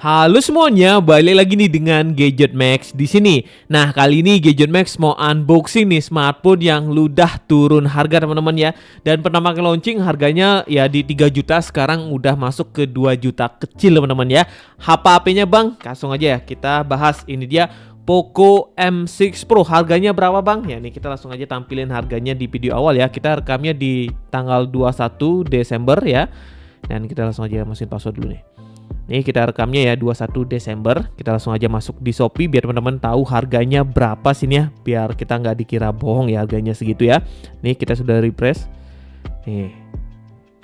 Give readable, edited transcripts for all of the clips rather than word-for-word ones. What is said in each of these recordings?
Halo semuanya, balik lagi nih dengan Gadget Max di sini. Nah, kali ini Gadget Max mau unboxing nih smartphone yang ludah turun harga teman-teman ya. Dan pertama kali launching harganya ya di 3 juta, sekarang udah masuk ke 2 juta kecil teman-teman ya. HP-nya Bang, langsung aja ya kita bahas. Ini dia Poco M6 Pro. Harganya berapa Bang? Ya nih kita langsung aja tampilin harganya di video awal ya. Kita rekamnya di tanggal 21 Desember ya. Dan kita langsung aja masukin password dulu nih. Nih kita rekamnya ya 21 Desember. Kita langsung aja masuk di Shopee biar teman-teman tahu harganya berapa sini ya. Biar kita nggak dikira bohong ya harganya segitu ya. Nih kita sudah refresh. Nih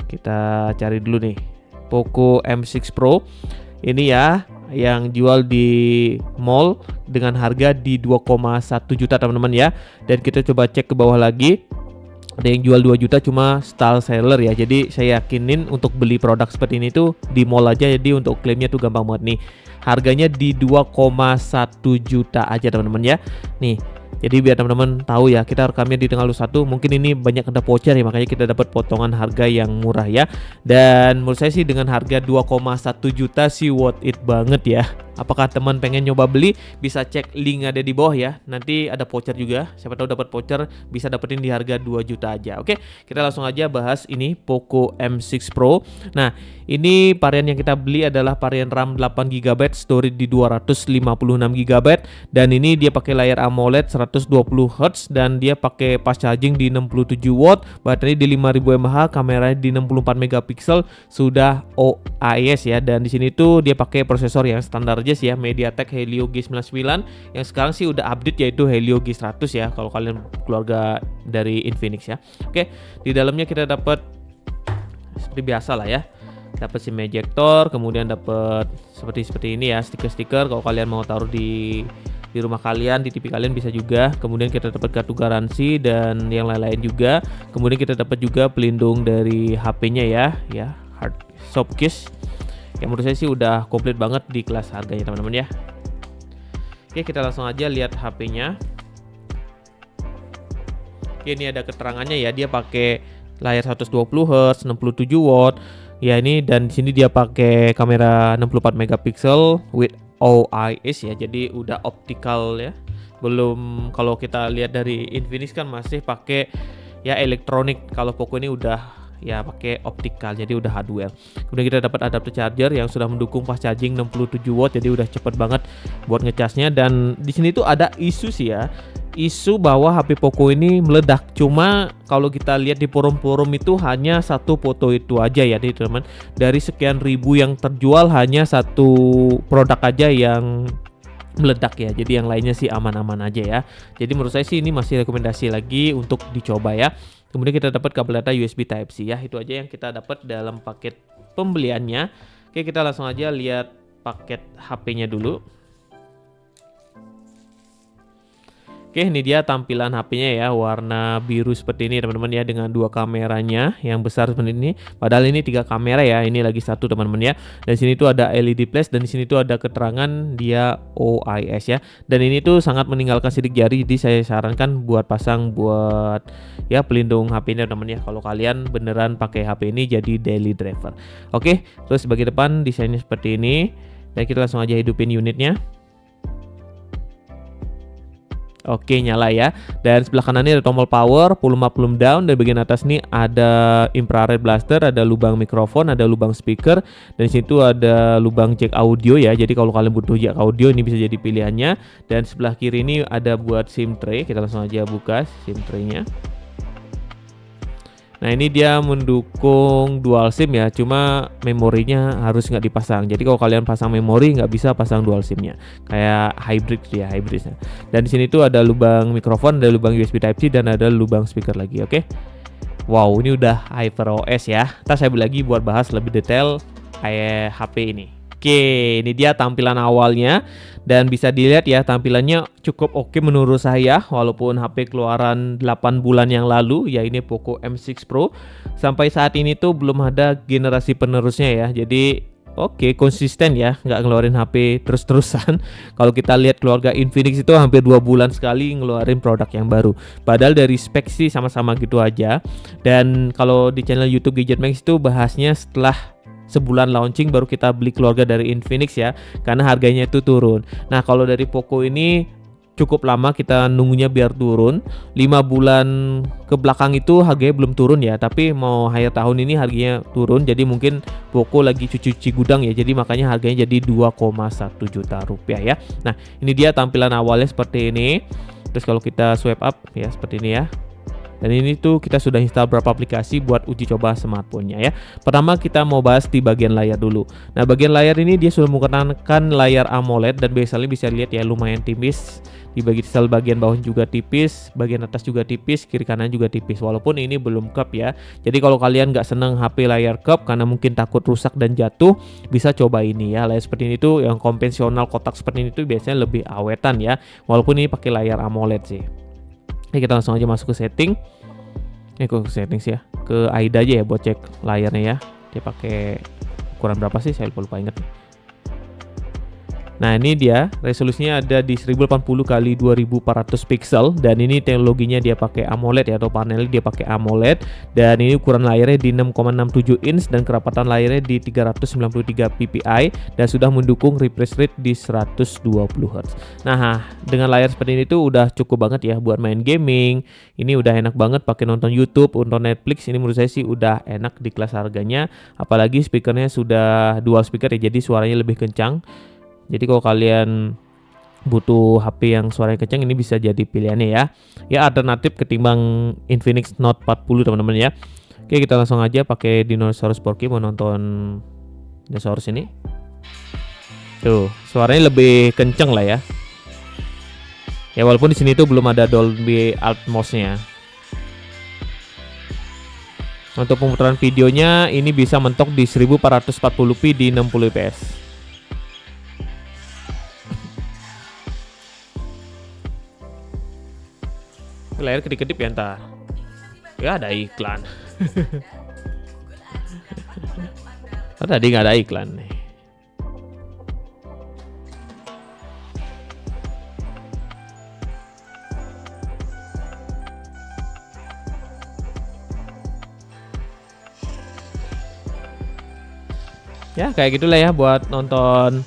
kita cari dulu nih Poco M6 Pro. Ini ya yang jual di mall dengan harga di 2,1 juta teman-teman ya. Dan kita coba cek ke bawah lagi. Ada yang jual 2 juta cuma style seller ya. Jadi saya yakinin untuk beli produk seperti ini tuh di mall aja. Jadi untuk klaimnya tuh gampang banget nih. Harganya di 2,1 juta aja teman-teman ya. Nih. Jadi biar teman-teman tahu ya, kita rekamnya di tanggal 1. Mungkin ini banyak ada voucher ya, makanya kita dapat potongan harga yang murah ya. Dan menurut saya sih dengan harga 2,1 juta sih worth it banget ya. Apakah teman pengen nyoba beli? Bisa cek link ada di bawah ya. Nanti ada voucher juga. Siapa tahu dapat voucher bisa dapetin di harga 2 juta aja. Oke, kita langsung aja bahas ini Poco M6 Pro. Nah, ini varian yang kita beli adalah varian RAM 8GB, storage di 256GB, dan ini dia pakai layar AMOLED 120Hz dan dia pakai fast charging di 67W, baterai di 5000 mAh, kameranya di 64 megapiksel, sudah OIS ya. Dan di sini tuh dia pakai prosesor yang standar aja sih ya, MediaTek Helio G99 yang sekarang sih udah update yaitu Helio G100 ya kalau kalian keluarga dari Infinix ya. Oke, di dalamnya kita dapat seperti biasa lah ya. Dapat SIM ejector, kemudian dapat seperti ini ya, stiker-stiker kalau kalian mau taruh di rumah kalian, di TV kalian bisa juga. Kemudian kita dapat kartu garansi dan yang lain-lain juga. Kemudian kita dapat juga pelindung dari HP-nya ya, hard soft case. Yang menurut saya sih udah komplit banget di kelas harganya teman-teman ya. Oke, kita langsung aja lihat HP-nya. Oke, ini ada keterangannya ya, dia pakai layar 120Hz, 67W. Ya ini, dan di sini dia pakai kamera 64 megapiksel with OIS ya. Jadi udah optical ya. Belum, kalau kita lihat dari Infinix kan masih pakai ya elektronik. Kalau Poco ini udah ya pakai optical, jadi udah hardware. Kemudian kita dapat adapter charger yang sudah mendukung fast charging 67W, jadi udah cepet banget buat ngecasnya. Dan di sini tuh ada isu sih ya, isu bahwa HP Poco ini meledak. Cuma kalau kita lihat di forum-forum itu hanya satu foto itu aja ya teman-teman. Dari sekian ribu yang terjual hanya satu produk aja yang meledak ya. Jadi yang lainnya sih aman-aman aja ya. Jadi menurut saya sih ini masih rekomendasi lagi untuk dicoba ya. Kemudian kita dapat kabel data USB Type-C ya. Itu aja yang kita dapat dalam paket pembeliannya. Oke, kita langsung aja lihat paket HP-nya dulu. Oke, ini dia tampilan HP-nya ya, warna biru seperti ini teman-teman ya, dengan dua kameranya yang besar seperti ini. Padahal ini 3 kamera ya, ini lagi satu teman-teman ya. Dan sini tuh ada LED flash, dan di sini tuh ada keterangan dia OIS ya. Dan ini tuh sangat meninggalkan sidik jari, jadi saya sarankan buat pasang buat ya pelindung HP-nya teman-teman ya. Kalau kalian beneran pakai HP ini jadi daily driver. Oke, terus bagian depan desainnya seperti ini. Dan kita langsung aja hidupin unitnya. Oke, nyala ya. Dan sebelah kanan ini ada tombol power, volume up, volume down. Dan bagian atas nih ada infrared blaster, ada lubang mikrofon, ada lubang speaker. Dan di situ ada lubang jack audio ya. Jadi kalau kalian butuh jack audio ini bisa jadi pilihannya. Dan sebelah kiri ini ada buat SIM tray. Kita langsung aja buka SIM tray-nya. Nah, ini dia mendukung dual SIM ya, cuma memorinya harus nggak dipasang. Jadi kalau kalian pasang memori nggak bisa pasang dual SIM-nya, kayak hybrid ya, hybridnya. Dan di sini tuh ada lubang mikrofon, ada lubang USB Type-C, dan ada lubang speaker lagi. Oke. Wow, ini udah HyperOS ya. Ntar saya beli lagi buat bahas lebih detail HP ini. Oke, ini dia tampilan awalnya. Dan bisa dilihat ya, tampilannya cukup oke menurut saya. Walaupun HP keluaran 8 bulan yang lalu, ya ini Poco M6 Pro, sampai saat ini tuh belum ada generasi penerusnya ya. Jadi oke, konsisten ya, nggak ngeluarin HP terus-terusan. Kalau kita lihat keluarga Infinix itu hampir 2 bulan sekali ngeluarin produk yang baru. Padahal dari spek sih sama-sama gitu aja. Dan kalau di channel YouTube Gadget Max itu bahasnya setelah sebulan launching baru kita beli keluarga dari Infinix ya, karena harganya itu turun. Nah kalau dari Poco ini cukup lama kita nunggunya biar turun. 5 bulan ke belakang itu harganya belum turun ya, tapi mau akhir tahun ini harganya turun. Jadi mungkin Poco lagi cuci-cuci gudang ya, jadi makanya harganya jadi 2,1 juta rupiah ya. Nah ini dia tampilan awalnya seperti ini. Terus kalau kita swipe up ya seperti ini ya. Dan ini tuh kita sudah install beberapa aplikasi buat uji coba smartphone-nya ya. Pertama kita mau bahas di bagian layar dulu. Nah bagian layar ini dia sudah menggunakan layar AMOLED dan biasanya bisa lihat ya lumayan tipis. Di bagian bawah juga tipis, bagian atas juga tipis, kiri kanan juga tipis. Walaupun ini belum curve ya. Jadi kalau kalian nggak seneng HP layar curve karena mungkin takut rusak dan jatuh, bisa coba ini ya. Layar seperti ini tuh yang konvensional kotak seperti ini tuh biasanya lebih awetan ya. Walaupun ini pakai layar AMOLED sih. Oke, kita langsung aja masuk ke setting. Ke settings ya. Ke AIDA aja ya buat cek layarnya ya. Dia pakai ukuran berapa sih? Saya lupa ingat. Nah ini dia resolusinya ada di 1080 x 2400 pixel dan ini teknologinya dia pakai AMOLED ya, atau panelnya dia pakai AMOLED, dan ini ukuran layarnya di 6,67 inch dan kerapatan layarnya di 393 ppi dan sudah mendukung refresh rate di 120 Hz. Nah dengan layar seperti ini tuh udah cukup banget ya buat main gaming. Ini udah enak banget pakai nonton YouTube, nonton Netflix. Ini menurut saya sih udah enak di kelas harganya, apalagi speakernya sudah dual speaker ya, jadi suaranya lebih kencang. Jadi kalau kalian butuh HP yang suaranya kencang, ini bisa jadi pilihannya ya. Ya alternatif ketimbang Infinix Note 40 teman-teman ya. Oke kita langsung aja pakai Dinosaurus 4K mau nonton dinosaurus ini. Tuh suaranya lebih kencang lah ya. Ya walaupun di sini tuh belum ada Dolby Atmos-nya. Untuk pemutaran videonya ini bisa mentok di 1440p di 60 fps. Layar kedip-kedip ya ntar. Ya ada iklan. Tadi nggak ada iklan nih. Ya kayak gitulah ya buat nonton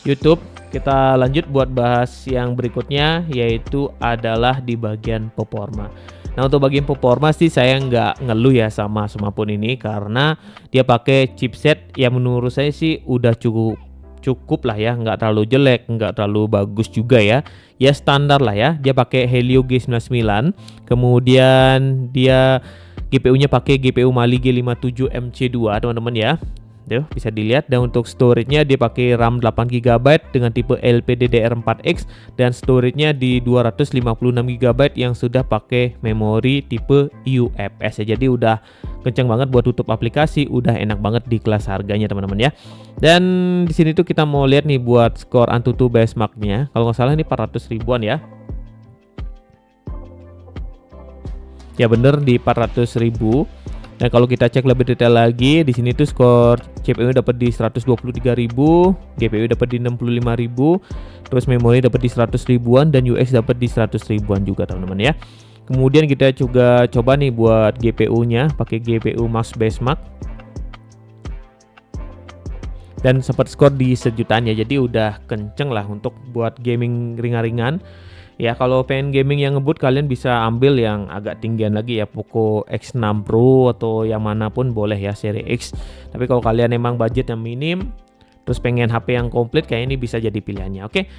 YouTube. Kita lanjut buat bahas yang berikutnya, yaitu adalah di bagian performa. Nah untuk bagian performa sih saya nggak ngeluh ya sama smartphone ini, karena dia pakai chipset yang menurut saya sih udah cukup lah ya, nggak terlalu jelek, nggak terlalu bagus juga ya. Ya standar lah ya. Dia pakai Helio G99, kemudian dia GPU-nya pakai GPU Mali G57 MC2 teman-teman ya. Tuh, bisa dilihat. Dan untuk storage-nya dia pakai RAM 8GB dengan tipe LPDDR4X dan storage-nya di 256GB yang sudah pakai memori tipe UFS ya. Jadi udah kenceng banget buat tutup aplikasi, udah enak banget di kelas harganya teman-teman ya. Dan di sini tuh kita mau lihat nih buat skor Antutu benchmark-nya. Kalau nggak salah ini 400 ribuan ya. Ya bener di 400 ribu. Nah kalau kita cek lebih detail lagi, di sini tuh skor CPU dapat di 123.000, GPU dapat di 65.000, terus memori dapat di 100 ribuan dan UX dapat di 100 ribuan juga teman-teman ya. Kemudian kita juga coba nih buat GPU-nya pakai GPU Max Benchmark. Dan sempat skor di sejutaan ya, jadi udah kenceng lah untuk buat gaming ringan-ringan. Ya kalau pengen gaming yang ngebut kalian bisa ambil yang agak tinggian lagi ya, Poco X6 Pro atau yang manapun boleh ya, seri X. Tapi kalau kalian emang budget yang minim terus pengen HP yang komplit, kayak ini bisa jadi pilihannya. Oke.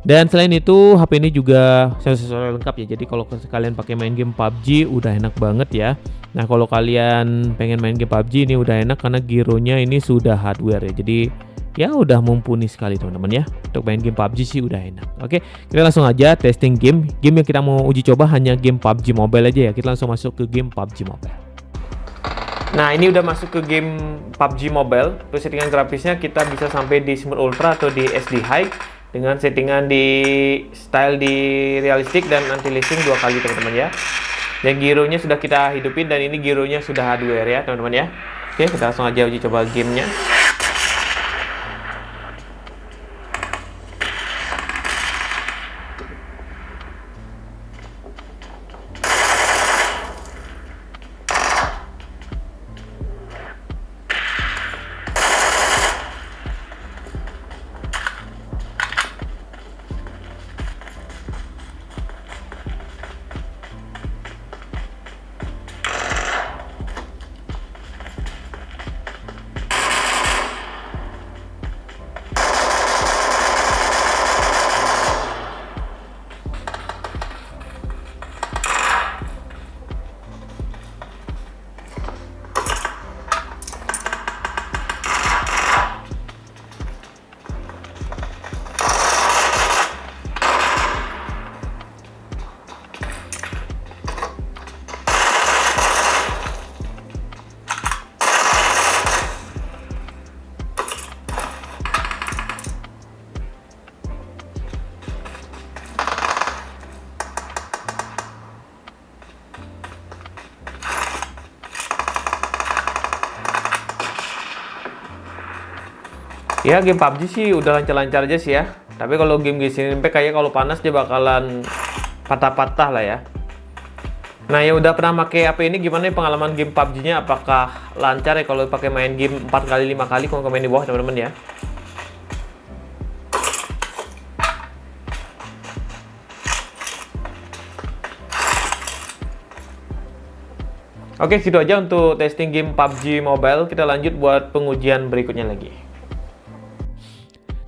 Dan selain itu HP ini juga sensor lengkap ya. Jadi kalau kalian pakai main game PUBG udah enak banget ya. Nah kalau kalian pengen main game PUBG ini udah enak karena gironya ini sudah hardware ya. Jadi ya udah mumpuni sekali teman-teman ya. Untuk main game PUBG sih udah enak. Oke, kita langsung aja testing game. Game yang kita mau uji coba hanya game PUBG Mobile aja ya. Kita langsung masuk ke game PUBG Mobile. Nah ini udah masuk ke game PUBG Mobile. Terus settingan grafisnya kita bisa sampai di Smooth Ultra atau di SD High, dengan settingan di style di realistic dan anti-aliasing 2 kali teman-teman ya. Dan gironya sudah kita hidupin dan ini gironya sudah hardware ya teman-teman ya. Oke, kita langsung aja uji coba gamenya. Ya game PUBG sih udah lancar-lancar aja sih ya. Tapi kalau game Genshin Impact kayak kalau panas dia bakalan patah-patah lah ya. Nah ya udah pernah pakai apa ini, gimana nih pengalaman game PUBG-nya? Apakah lancar ya kalau pakai main game 4 kali 5 kali? Komen di bawah teman-teman ya. Oke, gitu aja untuk testing game PUBG Mobile. Kita lanjut buat pengujian berikutnya lagi.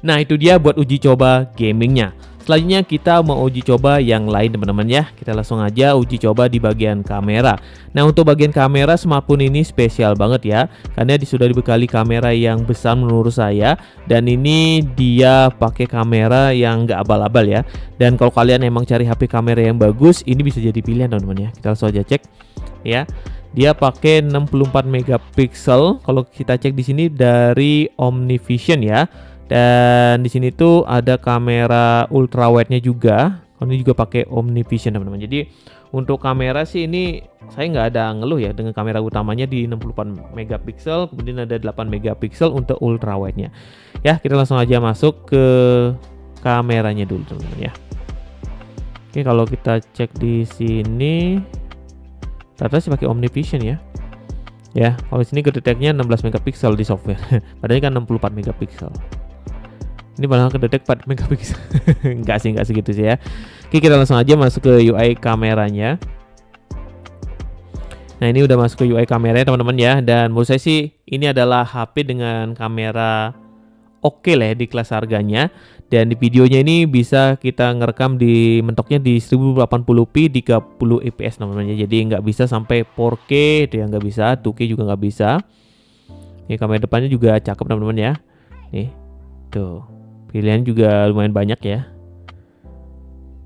Nah, itu dia buat uji coba gamingnya. Selanjutnya kita mau uji coba yang lain teman-teman ya. Kita langsung aja uji coba di bagian kamera. Nah, untuk bagian kamera smartphone ini spesial banget ya, karena sudah dibekali kamera yang besar menurut saya. Dan ini dia pakai kamera yang nggak abal-abal ya. Dan kalau kalian emang cari HP kamera yang bagus, ini bisa jadi pilihan teman-teman ya. Kita langsung aja cek ya. Dia pakai 64 megapiksel. Kalau kita cek di sini dari OmniVision ya. Dan di sini tuh ada kamera ultrawide-nya juga. Ini juga pakai OmniVision teman-teman. Jadi untuk kamera sih ini saya nggak ada ngeluh ya dengan kamera utamanya di 64 megapiksel, kemudian ada 8 megapiksel untuk ultrawide-nya. Ya, kita langsung aja masuk ke kameranya dulu teman-teman ya. Oke, kalau kita cek di sini ternyata sih pakai OmniVision ya. Ya, kalau sini kedeteknya 16 megapiksel di software. Padahal kan 64 megapiksel. Ini malah kedetek 4 megapiksel. enggak segitu sih ya. Oke, kita langsung aja masuk ke UI kameranya. Nah, ini udah masuk ke UI kameranya teman-teman ya. Dan menurut saya sih ini adalah HP dengan kamera oke lah ya di kelas harganya. Dan di videonya ini bisa kita ngerekam di mentoknya di 1080p 30 fps namanya. Jadi nggak bisa sampai 4K, itu yang nggak bisa, 2K juga nggak bisa. Ini kamera depannya juga cakep teman-teman ya. Nih, tuh pilihan juga lumayan banyak ya.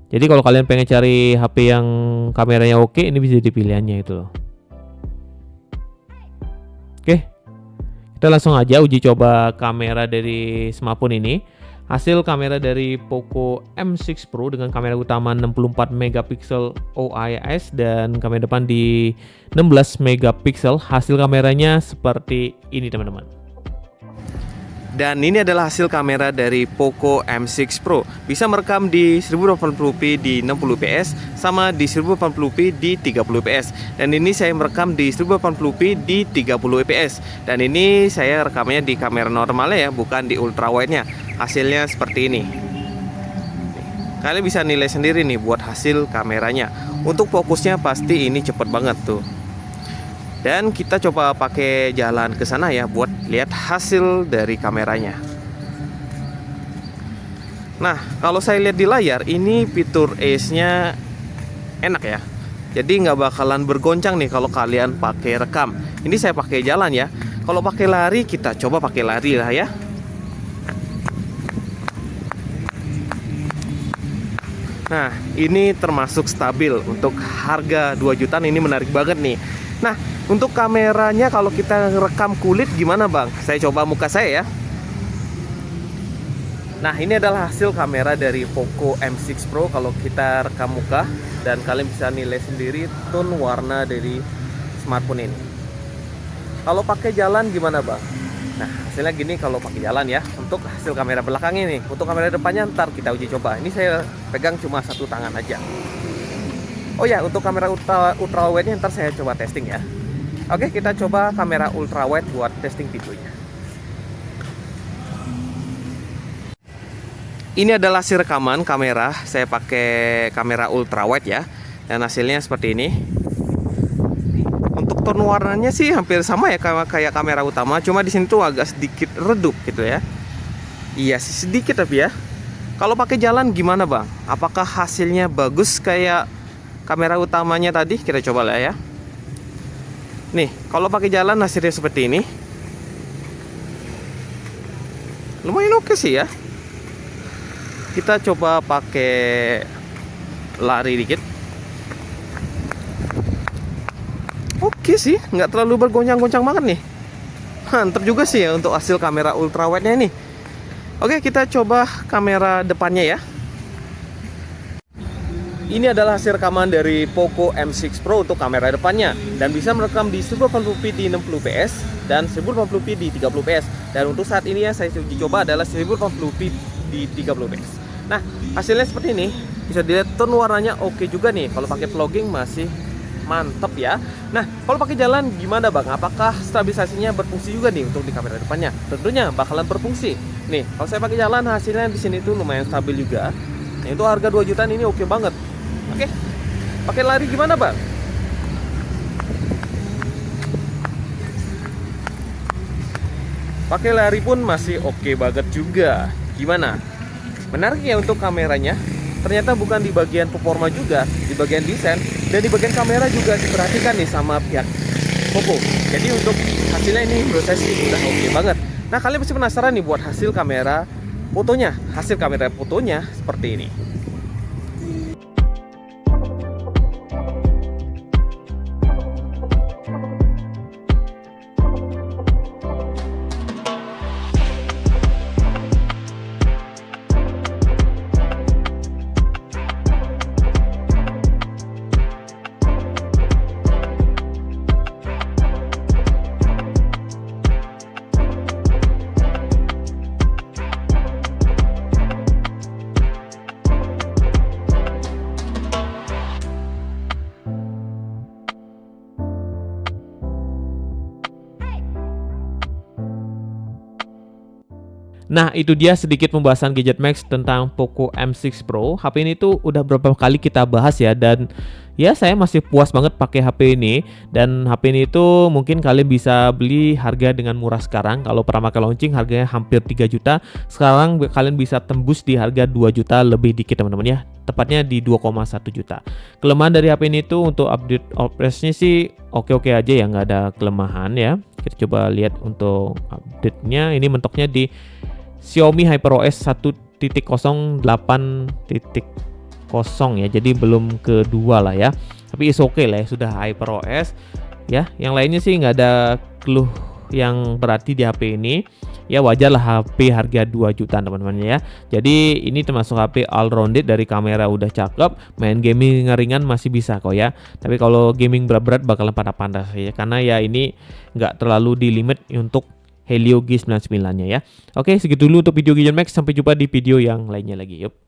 Jadi kalau kalian pengen cari HP yang kameranya oke, ini bisa jadi pilihannya itu loh. Oke, kita langsung aja uji coba kamera dari smartphone ini. Hasil kamera dari Poco M6 Pro dengan kamera utama 64 megapiksel OIS dan kamera depan di 16 megapiksel. Hasil kameranya seperti ini teman-teman. Dan ini adalah hasil kamera dari Poco M6 Pro. Bisa merekam di 1080p di 60 fps sama di 1080p di 30 fps. Dan ini saya merekam di 1080p di 30 fps. Dan ini saya rekamnya di kamera normalnya ya, bukan di ultrawide-nya. Hasilnya seperti ini. Kalian bisa nilai sendiri nih buat hasil kameranya. Untuk fokusnya pasti ini cepet banget tuh. Dan kita coba pakai jalan ke sana ya buat lihat hasil dari kameranya. Nah, kalau saya lihat di layar ini fitur Ace-nya enak ya. Jadi nggak bakalan bergoncang nih kalau kalian pakai rekam. Ini saya pakai jalan ya. Kalau pakai lari, kita coba pakai lari lah ya. Nah, ini termasuk stabil. Untuk harga 2 jutaan ini menarik banget nih. Nah, untuk kameranya kalau kita rekam kulit gimana bang? Saya coba muka saya ya. Nah, ini adalah hasil kamera dari Poco M6 Pro kalau kita rekam muka. Dan kalian bisa nilai sendiri tone warna dari smartphone ini. Kalau pakai jalan gimana bang? Nah, hasilnya gini kalau pakai jalan ya. Untuk hasil kamera belakang ini. Untuk kamera depannya ntar kita uji coba. Ini saya pegang cuma 1 tangan aja. Oh ya, untuk kamera ultrawide-nya ntar saya coba testing ya. Oke, kita coba kamera ultrawide buat testing videonya. Ini adalah hasil rekaman kamera. Saya pakai kamera ultrawide ya. Dan hasilnya seperti ini. Untuk tone warnanya sih hampir sama ya kayak kamera utama. Cuma di sini tuh agak sedikit redup gitu ya. Iya sih sedikit tapi ya. Kalau pakai jalan gimana bang? Apakah hasilnya bagus kayak kamera utamanya tadi? Kita coba lah ya. Nih, kalau pakai jalan hasilnya seperti ini. Lumayan oke sih ya. Kita coba pakai lari dikit. Oke sih, nggak terlalu bergoncang-goncang banget nih. Mantap juga sih ya untuk hasil kamera ultrawide-nya ini. Oke, kita coba kamera depannya ya. ini adalah hasil rekaman dari Poco M6 Pro untuk kamera depannya dan bisa merekam di 1080p di 60fps dan 1080p di 30fps. Dan untuk saat ini yang saya uji coba adalah 1080p di 30fps. Nah, hasilnya seperti ini. Bisa dilihat tone warnanya oke juga nih. Kalau pakai vlogging masih mantep ya. Nah, kalau pakai jalan gimana bang? Apakah stabilisasinya berfungsi juga nih untuk di kamera depannya? Tentunya bakalan berfungsi. Nih, kalau saya pakai jalan hasilnya di sini tuh lumayan stabil juga. Nah, itu harga 2 jutaan ini oke banget. Oke, pakai lari gimana bang? Pakai lari pun masih oke banget juga. Gimana? Menarik ya untuk kameranya. Ternyata bukan di bagian performa juga, di bagian desain dan di bagian kamera juga diperhatikan nih sama pihak Poco. Jadi untuk hasilnya ini menurut saya sih udah oke banget. Nah, kalian pasti penasaran nih buat hasil kamera fotonya. Hasil kamera fotonya seperti ini. Nah, itu dia sedikit pembahasan Gadget Max tentang Poco M6 Pro. HP ini tuh udah berapa kali kita bahas ya, dan ya saya masih puas banget pakai HP ini. Dan HP ini tuh mungkin kalian bisa beli harga dengan murah sekarang. Kalau pertama kali launching harganya hampir 3 juta. Sekarang kalian bisa tembus di harga 2 juta lebih dikit teman-teman ya. Tepatnya di 2,1 juta. Kelemahan dari HP ini tuh untuk update OS-nya sih oke-oke aja ya, nggak ada kelemahan ya. Kita coba lihat untuk update-nya. Ini mentoknya di Xiaomi HyperOS 1.08.0 ya, jadi belum kedua lah ya, tapi is oke lah ya, sudah HyperOS ya. Yang lainnya sih nggak ada keluh yang berarti di HP ini ya, wajar lah HP harga 2 juta teman-teman ya. Jadi ini termasuk HP all rounded, dari kamera udah cakep, main gaming ringan masih bisa kok ya. Tapi kalau gaming berat-berat bakalan pada pandas ya, karena ya ini nggak terlalu di limit untuk Helio G99 nya ya. Oke, segitu dulu untuk video Gadget Max. Sampai jumpa di video yang lainnya lagi. Yup.